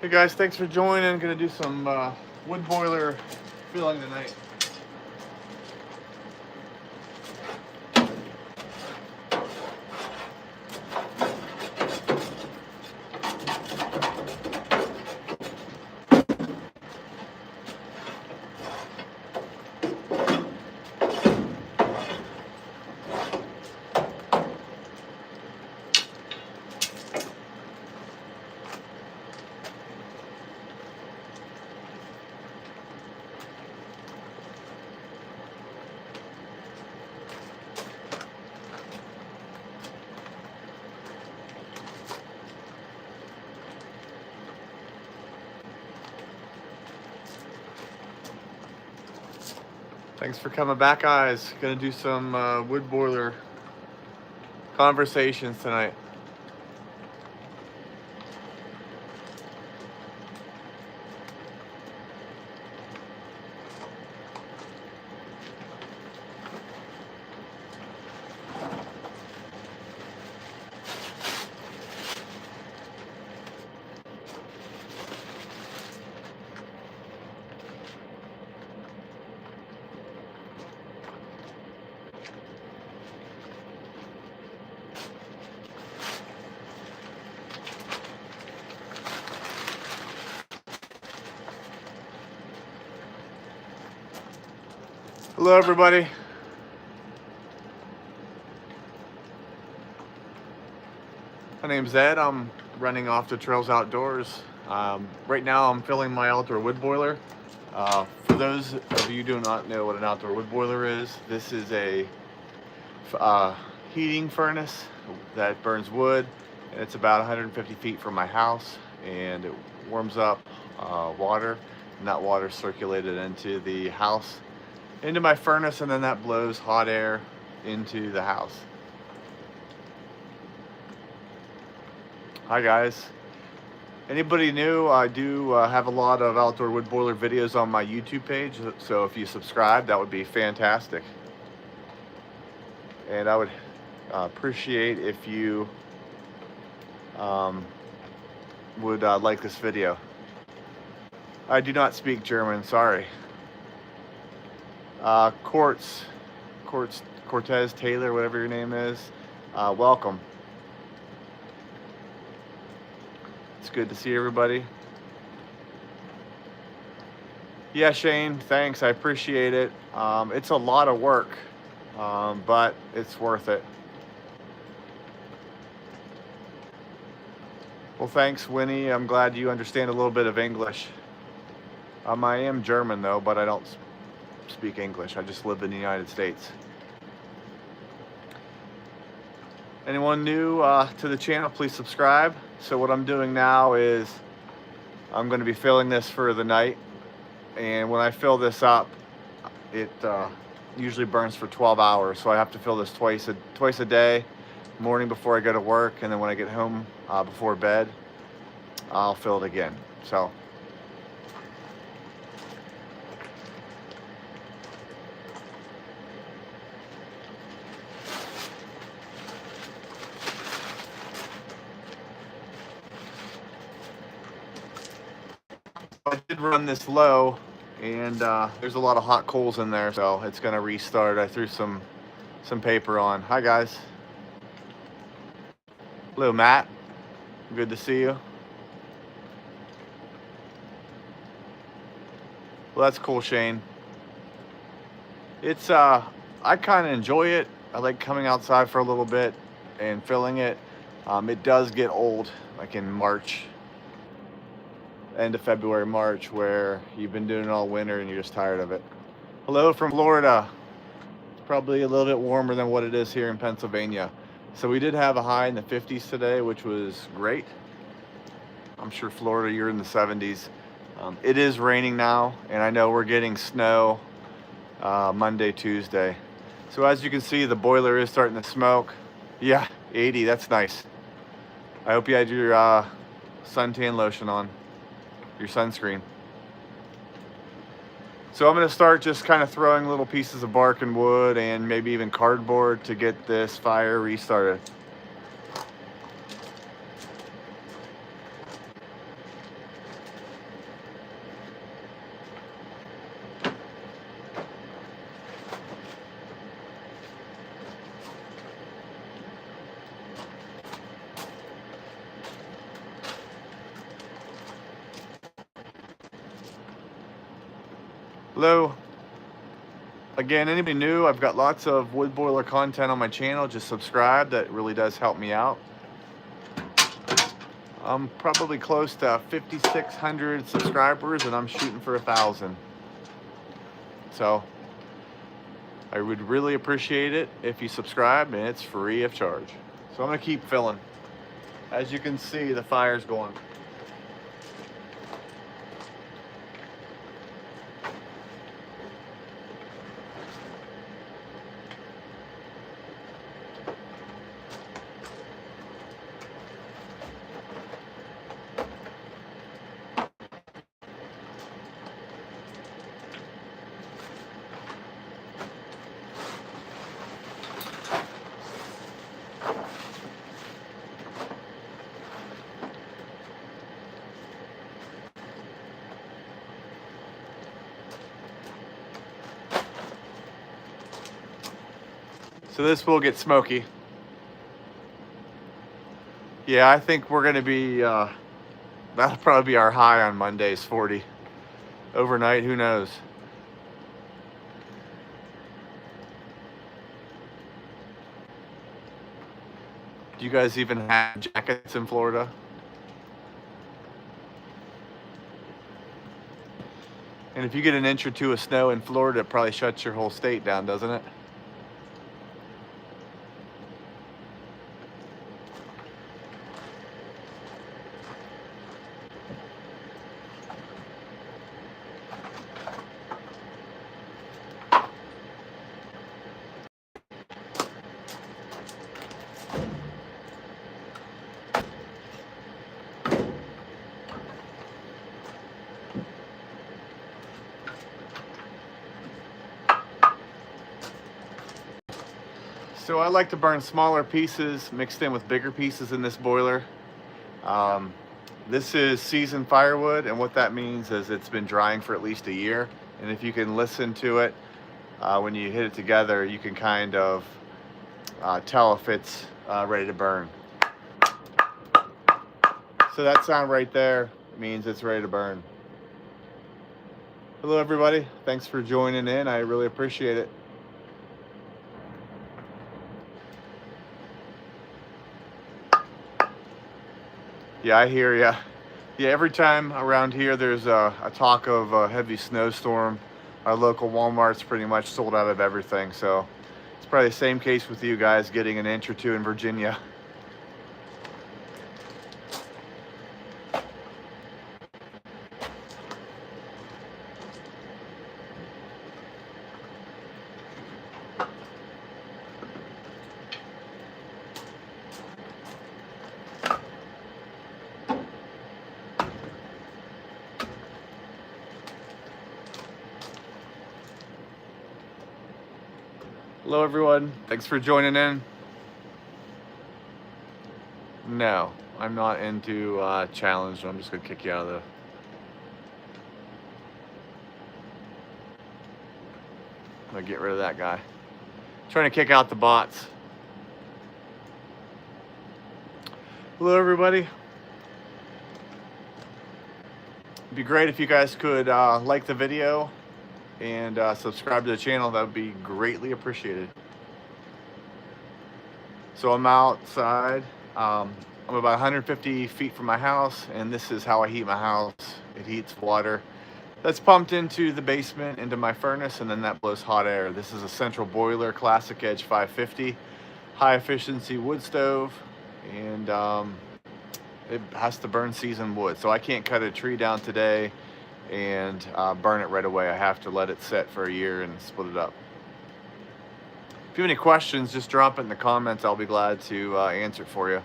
Hey guys, thanks for joining. Gonna do some wood boiler filling tonight. Thanks for coming back, guys. Gonna do some wood boiler conversations tonight. Hello, everybody. My name's Ed. I'm running off the trails outdoors. Right now, I'm filling my outdoor wood boiler. For those of you who do not know what an outdoor wood boiler is, this is a heating furnace that burns wood, and it's about 150 feet from my house, and it warms up water, and that water circulated into the house, into my furnace, and then that blows hot air into the house. Hi guys. Anybody new? I do have a lot of outdoor wood boiler videos on my YouTube page, so if you subscribe, that would be fantastic. And I would appreciate if you would like this video. I do not speak German, sorry. Cortez Taylor, whatever your name is, welcome. It's good to see everybody. Yeah, Shane, thanks. I appreciate it. It's a lot of work, but it's worth it. Well, thanks, Winnie. I'm glad you understand a little bit of English. I am German, though, but I don't speak English. I just live in the United States. Anyone new to the channel, please subscribe. So what I'm doing now is I'm going to be filling this for the night, and when I fill this up, it usually burns for 12 hours, so I have to fill this twice a day, morning before I go to work, and then when I get home before bed, I'll fill it again. So I did run this low, and there's a lot of hot coals in there, so it's going to restart. I threw some paper on. Hi guys. Hello, Matt. Good to see you. Well, that's cool, Shane. It's I kind of enjoy it. I like coming outside for a little bit and filling it. It does get old, like in March, end of February, March, where you've been doing it all winter and you're just tired of it. Hello from Florida. It's probably a little bit warmer than what it is here in Pennsylvania. So we did have a high in the 50s today, which was great. I'm sure Florida, you're in the 70s. It is raining now, and I know we're getting snow Monday, Tuesday. So as you can see, the boiler is starting to smoke. Yeah, 80, that's nice. I hope you had your suntan lotion on, your sunscreen. So I'm going to start just kind of throwing little pieces of bark and wood and maybe even cardboard to get this fire restarted. Hello. Again, anybody new, I've got lots of wood boiler content on my channel. Just subscribe. That really does help me out. I'm probably close to 5,600 subscribers, and I'm shooting for 1,000. So I would really appreciate it if you subscribe, and it's free of charge. So I'm gonna keep filling. As you can see, the fire's going. So this will get smoky. Yeah, I think we're gonna be, that'll probably be our high on Mondays, 40. Overnight, who knows? Do you guys even have jackets in Florida? And if you get an inch or two of snow in Florida, it probably shuts your whole state down, doesn't it? So I like to burn smaller pieces mixed in with bigger pieces in this boiler. This is seasoned firewood, and what that means is it's been drying for at least a year. And if you can listen to it when you hit it together, you can kind of tell if it's ready to burn. So that sound right there means it's ready to burn. Hello everybody, thanks for joining in. I really appreciate it. Yeah, I hear ya. Yeah, every time around here there's a talk of a heavy snowstorm, our local Walmart's pretty much sold out of everything. So it's probably the same case with you guys getting an inch or two in Virginia. Hello everyone, thanks for joining in. No, I'm not into challenge. I'm just gonna kick you out of the... I'm gonna get rid of that guy. Trying to kick out the bots. Hello everybody. It'd be great if you guys could like the video and subscribe to the channel. That would be greatly appreciated. So I'm outside. I'm about 150 feet from my house, and this is how I heat my house. It heats water that's pumped into the basement into my furnace, and then that blows hot air. This is a central boiler, classic edge 550, high efficiency wood stove, and it has to burn seasoned wood. So I can't cut a tree down today and burn it right away. I have to let it set for a year and split it up. If you have any questions, just drop it in the comments. I'll be glad to answer it for you.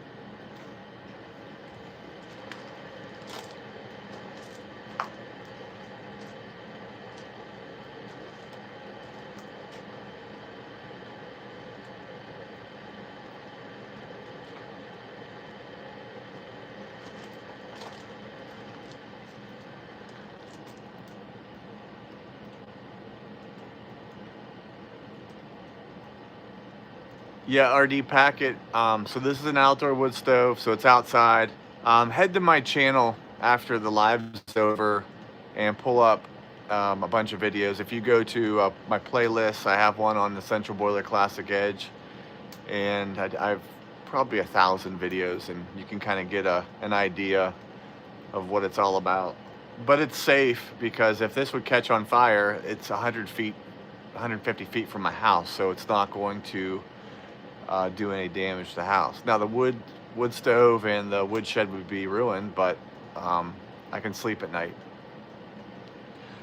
Yeah, RD Packet. So this is an outdoor wood stove, so it's outside. Head to my channel after the live is over and pull up a bunch of videos. If you go to my playlist, I have one on the Central Boiler Classic Edge, and I've probably 1,000 videos, and you can kind of get an idea of what it's all about. But it's safe, because if this would catch on fire, it's 100 feet, 150 feet from my house, so it's not going to do any damage to the house. Now the wood stove and the woodshed would be ruined, but I can sleep at night.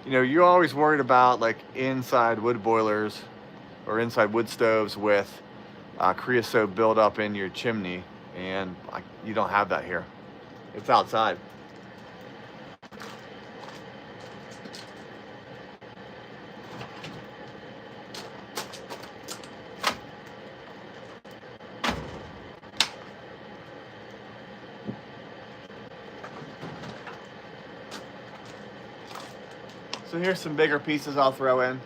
You know, you're always worried about like inside wood boilers or inside wood stoves with creosote buildup in your chimney, and you don't have that here. It's outside. So here's some bigger pieces I'll throw in.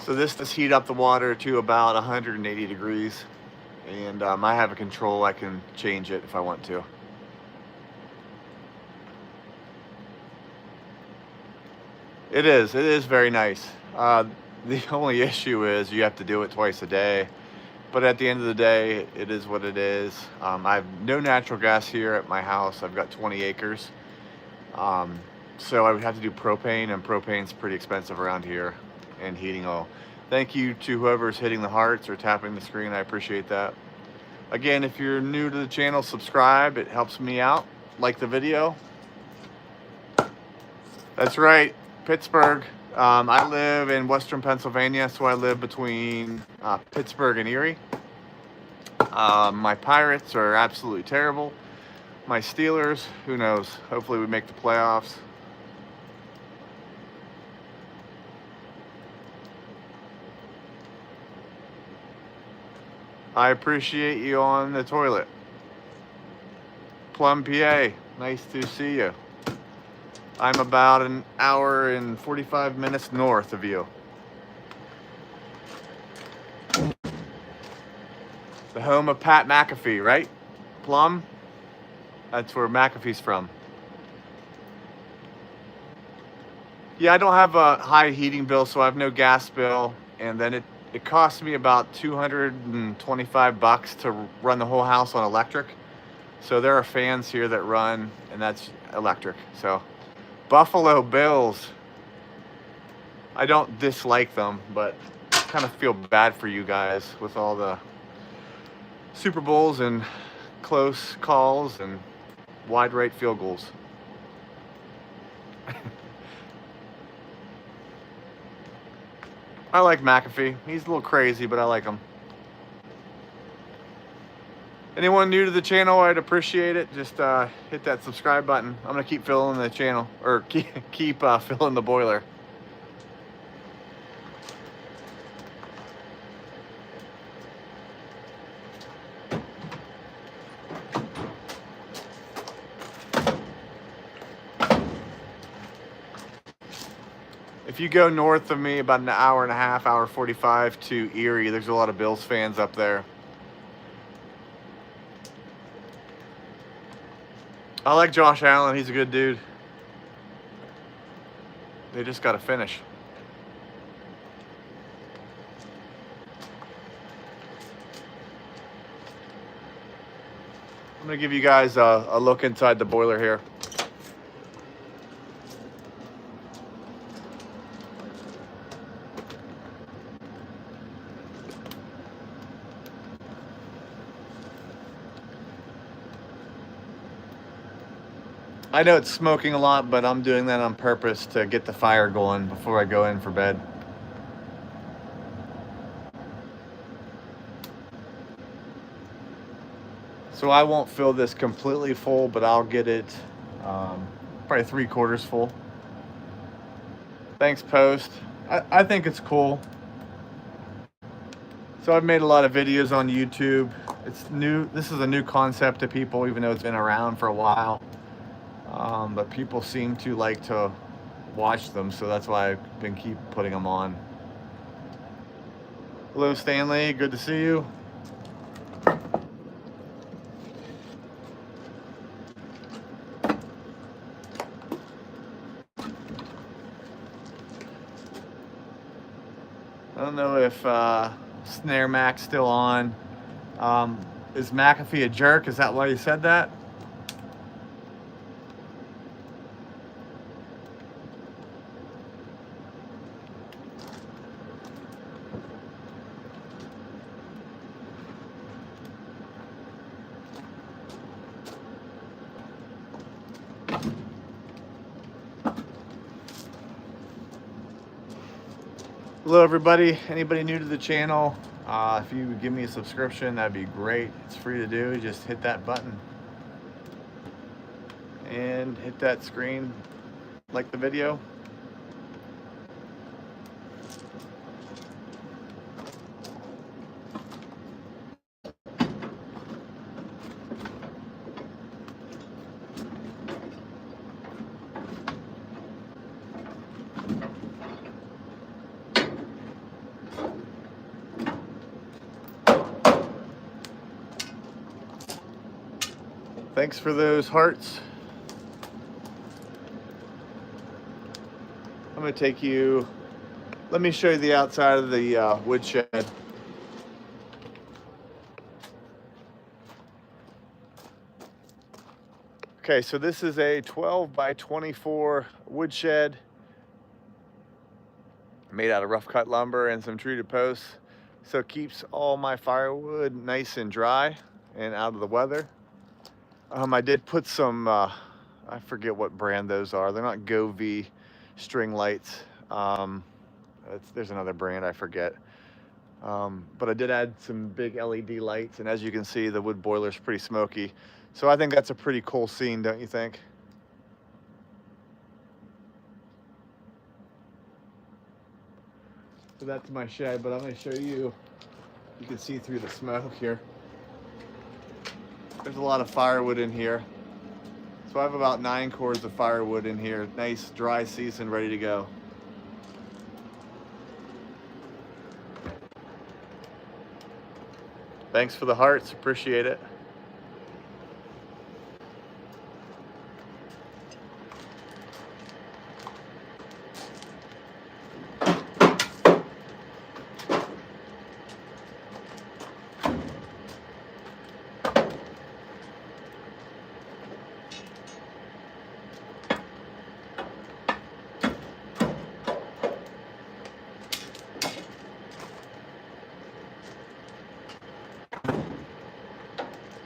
So this does heat up the water to about 180 degrees. And I have a control. I can change it if I want to. It is very nice. The only issue is you have to do it twice a day. But at the end of the day, it is what it is. I have no natural gas here at my house. I've got 20 acres. So I would have to do propane, and propane's pretty expensive around here, and heating oil. Thank you to whoever's hitting the hearts or tapping the screen. I appreciate that. Again, if you're new to the channel, subscribe. It helps me out. Like the video. That's right, Pittsburgh. I live in Western Pennsylvania, so I live between Pittsburgh and Erie. My Pirates are absolutely terrible. My Steelers, who knows? Hopefully we make the playoffs. I appreciate you on the toilet. Plum, PA, nice to see you. I'm about an hour and 45 minutes north of you. The home of Pat McAfee, right? Plum? That's where McAfee's from. Yeah, I don't have a high heating bill, so I have no gas bill. And then it cost me about $225 to run the whole house on electric. So there are fans here that run, and that's electric. So Buffalo Bills, I don't dislike them, but kind of feel bad for you guys with all the Super Bowls and close calls and wide right field goals. I like McAfee. He's a little crazy, but I like him. Anyone new to the channel, I'd appreciate it. Just hit that subscribe button. I'm gonna keep filling the channel, or keep filling the boiler. If you go north of me about an hour and a half, hour 45 to Erie, there's a lot of Bills fans up there. I like Josh Allen. He's a good dude. They just got to finish. I'm going to give you guys a look inside the boiler here. I know it's smoking a lot, but I'm doing that on purpose to get the fire going before I go in for bed. So I won't fill this completely full, but I'll get it probably 3/4 full. Thanks, Post. I think it's cool. So I've made a lot of videos on YouTube. It's new. This is a new concept to people, even though it's been around for a while. But people seem to like to watch them, so that's why I've been keep putting them on. Hello, Stanley. Good to see you. I don't know if Snare Mac's still on. Is McAfee a jerk? Is that why you said that? Hello everybody, anybody new to the channel, if you would give me a subscription, that'd be great. It's free to do. Just hit that button and hit that screen, like the video. Thanks for those hearts. I'm going to take you, let me show you the outside of the woodshed. Okay, so this is a 12 by 24 woodshed made out of rough cut lumber and some treated posts. So it keeps all my firewood nice and dry and out of the weather. I did put some, I forget what brand those are. They're not Go-V string lights. There's another brand, I forget. But I did add some big LED lights, and as you can see, the wood boiler's pretty smoky. So I think that's a pretty cool scene, don't you think? So that's my shed, but I'm going to show you, you can see through the smoke here. There's a lot of firewood in here. So I have about 9 cords of firewood in here. Nice dry season, ready to go. Thanks for the hearts, appreciate it.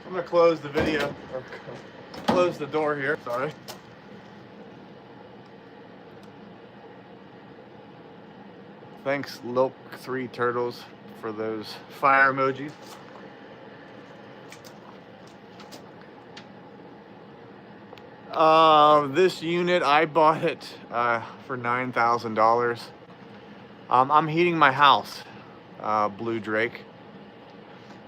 I'm gonna close the video, or close the door here, sorry. Thanks, Lilk3 Turtles, for those fire emojis. This unit, I bought it for $9,000. I'm heating my house, Blue Drake.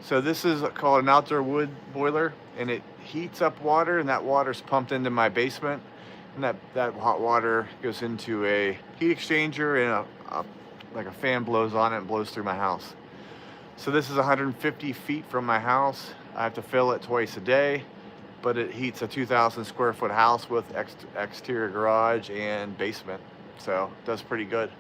So this is called an outdoor wood boiler, and it heats up water, and that water's pumped into my basement, and that hot water goes into a heat exchanger, and like a fan blows on it and blows through my house. So this is 150 feet from my house. I have to fill it twice a day, but it heats a 2,000 square foot house with exterior garage and basement. So it does pretty good.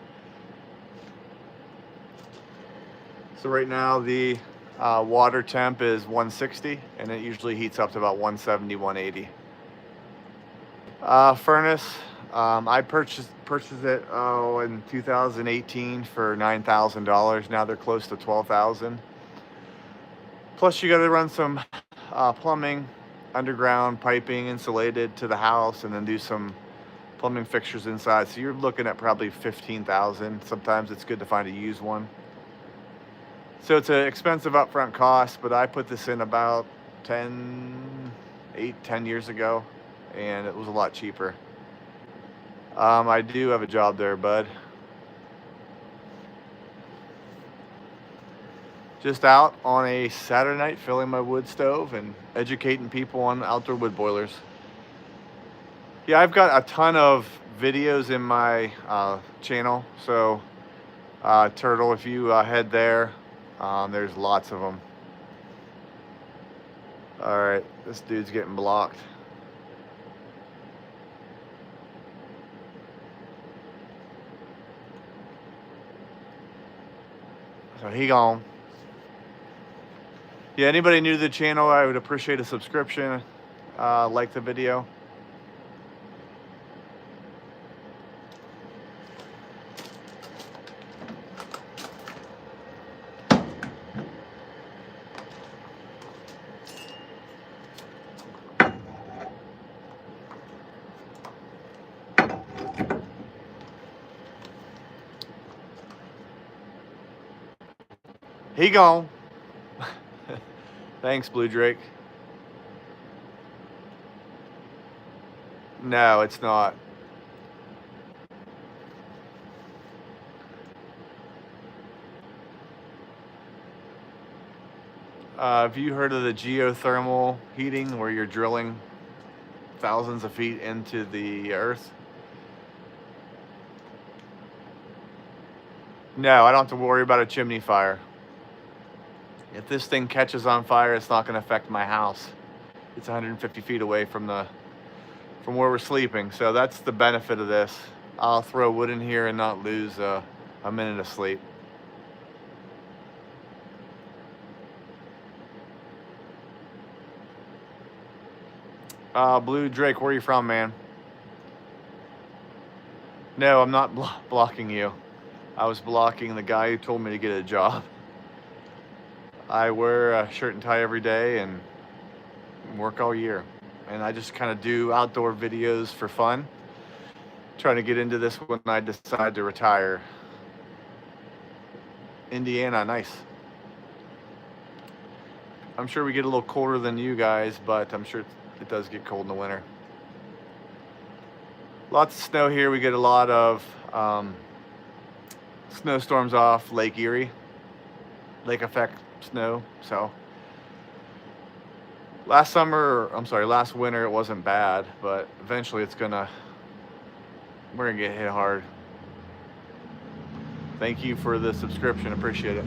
So right now the water temp is 160, and it usually heats up to about 170, 180. Furnace, I purchased it in 2018 for $9,000. Now they're close to $12,000. Plus you got to run some plumbing, underground piping insulated to the house, and then do some plumbing fixtures inside. So you're looking at probably $15,000. Sometimes it's good to find a used one. So it's an expensive upfront cost, but I put this in about 10 years ago, and it was a lot cheaper. I do have a job there, bud. Just out on a Saturday night filling my wood stove and educating people on outdoor wood boilers. Yeah, I've got a ton of videos in my channel. So Turtle, if you head there, there's lots of them. All right, this dude's getting blocked. So he gone. Yeah, anybody new to the channel, I would appreciate a subscription. Like the video. He gone. Thanks, Blue Drake. No, it's not. Have you heard of the geothermal heating where you're drilling thousands of feet into the earth? No, I don't have to worry about a chimney fire. If this thing catches on fire, it's not going to affect my house. It's 150 feet away from where we're sleeping. So that's the benefit of this. I'll throw wood in here and not lose a minute of sleep. Blue Drake, where are you from, man? No, I'm not blocking you. I was blocking the guy who told me to get a job. I wear a shirt and tie every day and work all year. And I just kind of do outdoor videos for fun. Trying to get into this when I decide to retire. Indiana, nice. I'm sure we get a little colder than you guys, but I'm sure it does get cold in the winter. Lots of snow here. We get a lot of snowstorms off Lake Erie, lake effect snow. So last winter it wasn't bad, but eventually we're gonna get hit hard. Thank you for the subscription, appreciate it.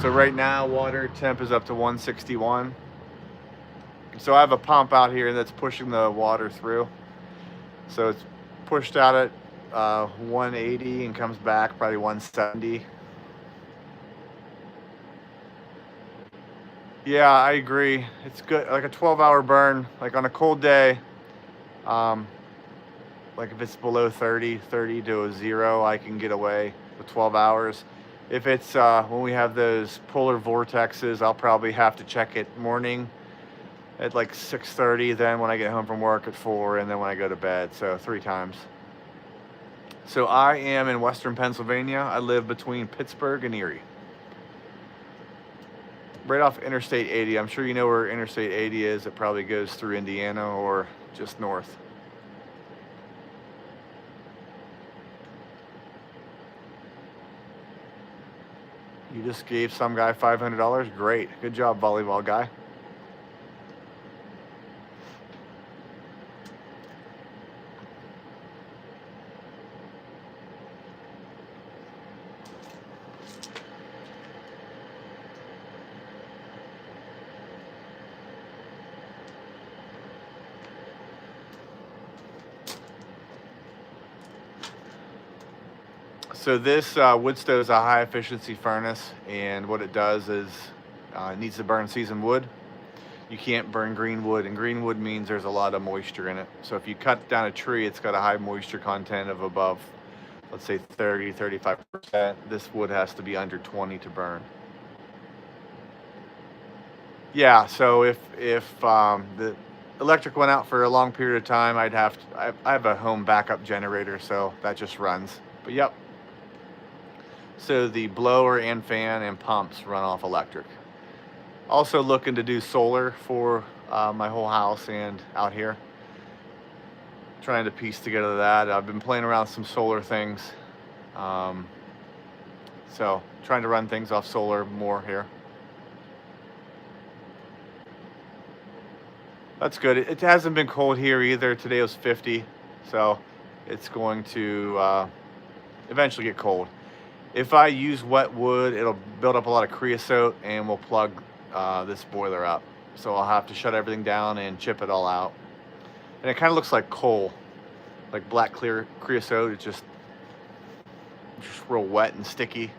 So right now water temp is up to 161. So I have a pump out here that's pushing the water through. So it's pushed out at 180 and comes back probably 170. Yeah, I agree. It's good, like a 12-hour burn, like on a cold day. Like if it's below 30 to 0, I can get away with 12 hours. If it's when we have those polar vortexes, I'll probably have to check it morning at like 6:30, then when I get home from work at 4, and then when I go to bed, so 3 times. So I am in Western Pennsylvania. I live between Pittsburgh and Erie. Right off Interstate 80. I'm sure you know where Interstate 80 is. It probably goes through Indiana or just north. You just gave some guy $500. Great. Good job, volleyball guy. So this wood stove is a high efficiency furnace, and what it does is it needs to burn seasoned wood. You can't burn green wood, and green wood means there's a lot of moisture in it. So if you cut down a tree, it's got a high moisture content of above, let's say 30-35%. This wood has to be under 20 to burn. Yeah, so if the electric went out for a long period of time, I have a home backup generator, so that just runs. But yep. So the blower and fan and pumps run off electric. Also looking to do solar for my whole house and out here. Trying to piece together that. I've been playing around with some solar things. So trying to run things off solar more here. That's good. It hasn't been cold here either. Today was 50, so it's going to eventually get cold. If I use wet wood, it'll build up a lot of creosote and will plug this boiler up. So I'll have to shut everything down and chip it all out. And it kind of looks like coal, like black clear creosote. It's just real wet and sticky.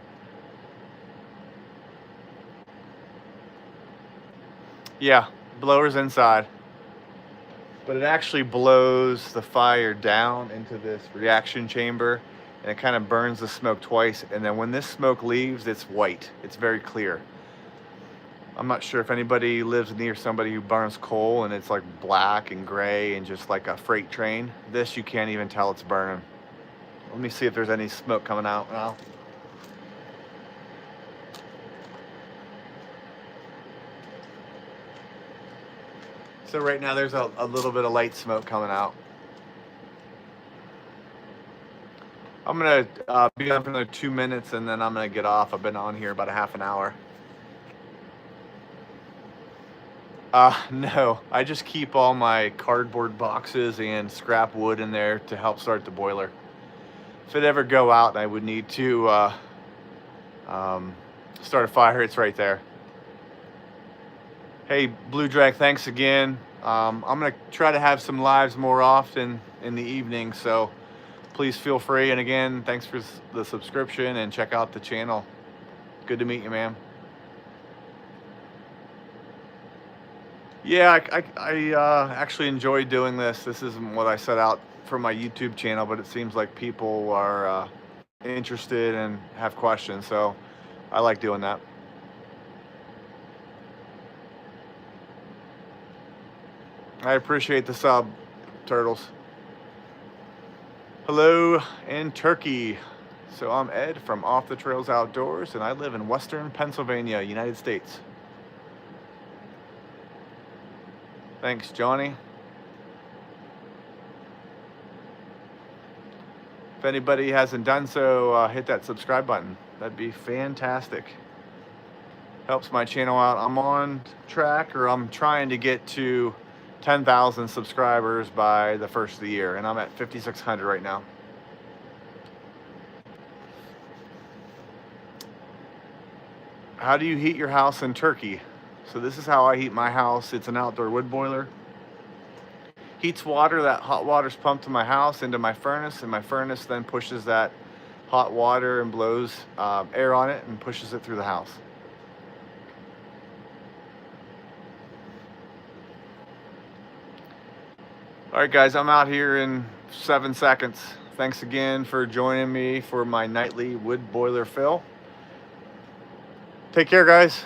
Yeah, blower's inside. But it actually blows the fire down into this reaction chamber, and it kind of burns the smoke twice. And then when this smoke leaves, it's white. It's very clear. I'm not sure if anybody lives near somebody who burns coal and it's like black and gray and just like a freight train. This, you can't even tell it's burning. Let me see if there's any smoke coming out now. So right now there's a little bit of light smoke coming out. I'm gonna be on for another 2 minutes and then I'm gonna get off. I've been on here about a half an hour. No, I just keep all my cardboard boxes and scrap wood in there to help start the boiler. If it ever go out and I would need to start a fire, it's right there. Hey, Blue Drag, thanks again. I'm gonna try to have some lives more often in the evening, so please feel free. And again, thanks for the subscription and check out the channel. Good to meet you, man. Yeah, I actually enjoy doing this. This isn't what I set out for my YouTube channel, but it seems like people are interested and have questions, so I like doing that. I appreciate the sub, Turtles. Hello in Turkey. So I'm Ed from Off the Trails Outdoors, and I live in Western Pennsylvania, United States. Thanks, Johnny. If anybody hasn't done so, hit that subscribe button. That'd be fantastic. Helps my channel out. I'm on track, or I'm trying to get to 10,000 subscribers by the first of the year, and I'm at 5,600 right now. How do you heat your house in Turkey? So this is how I heat my house. It's an outdoor wood boiler. Heats water. That hot water's pumped to my house into my furnace, and my furnace then pushes that hot water and blows air on it and pushes it through the house. All right, guys, I'm out here in 7 seconds. Thanks again for joining me for my nightly wood boiler fill. Take care, guys.